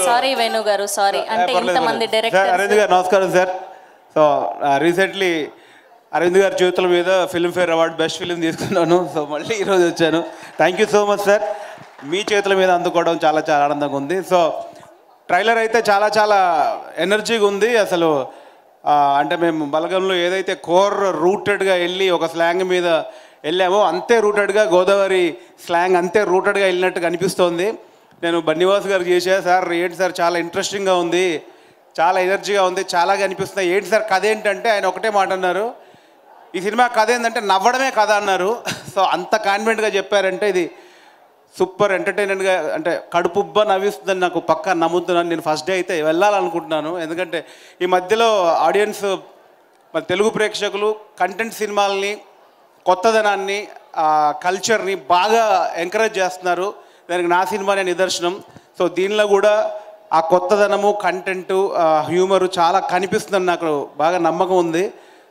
Sorry Venu గారు, sorry. అంటే ఇంతమంది డైరెక్టర్స్. అరవింద్ గారు నమస్కారం సార్. సో రీసెంట్లీ అరవింద్ గారి జీవితం మీద ఫిల్మ్ఫేర్ అవార్డు బెస్ట్ ఫిలిం తీసుకున్నాను. సో మళ్ళీ ఈరోజు వచ్చాను. Thank you so much sir. మీ చేతుల మీద అందుకోవడం చాలా చాలా ఆనందంగా ఉంది. సో ట్రైలర్ అయితే చాలా చాలా ఎనర్జీగా ఉంది. అసలు అంటే మేము బలగంలో ఏదైతే కోర్ రూటెడ్గా వెళ్ళి ఒక స్లాంగ్ మీద వెళ్ళామో అంతే రూటెడ్గా గోదావరి స్లాంగ్ అంతే రూటెడ్గా వెళ్ళినట్టుగా అనిపిస్తోంది. నేను బన్నివాస్ గారికి చేశాను సార్, ఏంటి సార్ చాలా ఇంట్రెస్టింగ్గా ఉంది, చాలా ఎనర్జీగా ఉంది, చాలాగా అనిపిస్తుంది. ఏంటి సార్ కథ ఏంటంటే ఆయన ఒకటే మాట అన్నారు, ఈ సినిమా కథ ఏంటంటే నవ్వడమే కథ అన్నారు. సో అంత కాన్ఫిడెంట్గా చెప్పారంటే ఇది సూపర్ ఎంటర్టైనర్గా, అంటే కడుపుబ్బా నవ్విస్తుందని నాకు పక్కా నమ్ముతున్నాను. నేను ఫస్ట్ డే అయితే వెళ్ళాలనుకుంటున్నాను. ఎందుకంటే ఈ మధ్యలో ఆడియన్స్ మన తెలుగు ప్రేక్షకులు కంటెంట్ సినిమాలని, కొత్తదనాన్ని, కల్చర్ని బాగా ఎంకరేజ్ చేస్తున్నారు. దానికి నా సినిమానే నిదర్శనం. సో దీనిలో కూడా ఆ కొత్తదనము, కంటెంటు, హ్యూమరు చాలా కనిపిస్తుందని నాకు బాగా నమ్మకం ఉంది.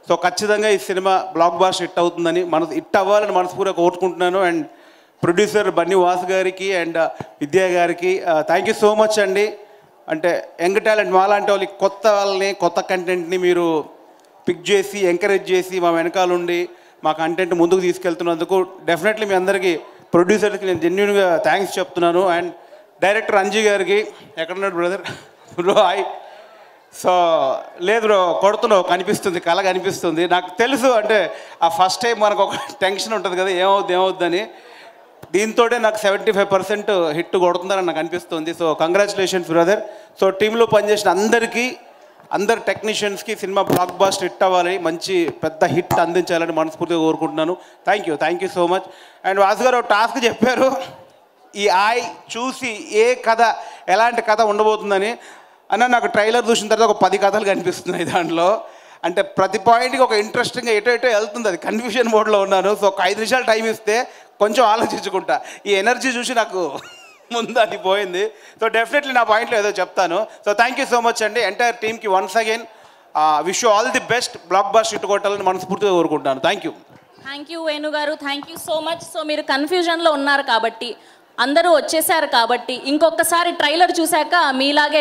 సో ఖచ్చితంగా ఈ సినిమా బ్లాక్ బాస్టర్ హిట్ అవుతుందని, హిట్ అవ్వాలని మనస్ఫూర్తిగా కోరుకుంటున్నాను. అండ్ ప్రొడ్యూసర్ బన్నివాస్ గారికి అండ్ విద్యా గారికి థ్యాంక్ యూ సో మచ్ అండి. అంటే యంగ్ టాలెంట్ మాలాంటి వాళ్ళకి కొత్త వాళ్ళని, కొత్త కంటెంట్ని మీరు పిక్ చేసి ఎంకరేజ్ చేసి మా వెనకాలండి మా కంటెంట్ ముందుకు తీసుకెళ్తున్నందుకు డెఫినెట్లీ మీ అందరికీ ప్రొడ్యూసర్కి నేను జెన్యున్గా థ్యాంక్స్ చెప్తున్నాను. అండ్ డైరెక్టర్ అంజీ గారికి, ఎక్కడున్నాడు బ్రదర్ బ్రో హాయ్. సో లేదు బ్రో కొడుతున్నావు, కనిపిస్తుంది, కళ కనిపిస్తుంది. నాకు తెలుసు అంటే ఆ ఫస్ట్ టైం మనకు ఒక టెన్షన్ ఉంటుంది కదా, ఏమవుద్దని. దీంతో నాకు 75% హిట్ కొడుతుందని నాకు అనిపిస్తుంది. So congratulations brother. సో టీంలో పనిచేసిన అందరి టెక్నీషియన్స్కి సినిమా బ్లాక్ బాస్టర్ హిట్ అవ్వాలి, మంచి పెద్ద హిట్ అందించాలని మనస్ఫూర్తిగా కోరుకుంటున్నాను. Thank you so much. And Vasu గారు ఒక టాస్క్ చెప్పారు, ఈ ఆయ్ చూసి ఏ కథ ఎలాంటి కథ ఉండబోతుందని. అన్న నాకు ట్రైలర్ చూసిన తర్వాత ఒక 10 కథలు కనిపిస్తున్నాయి దాంట్లో. అంటే ప్రతి పాయింట్కి ఒక ఇంట్రెస్టింగ్గా ఎటో వెళ్తుంది, అది కన్ఫ్యూజన్ మోడ్లో ఉన్నాను. సో ఒక 5 నిమిషాలు టైం ఇస్తే కొంచెం ఆలోచించుకుంటా. ఈ ఎనర్జీ చూసి నాకు ముందు అది పోయింది. సో డెఫినెట్లీ నా పాయింట్లో ఏదో చెప్తాను. So thank you so much అండి. ఎంటైర్ టీమ్కి once again wish you all the best. Blockbuster hit కొట్టాలని మనస్ఫూర్తిగా కోరుకుంటాను. Thank you Venu garu, thank you so much. So మీరు కన్ఫ్యూజన్లో ఉన్నారు కాబట్టి, అందరూ వచ్చేసారు కాబట్టి, ఇంకొకసారి ట్రైలర్ చూశాక మీలాగే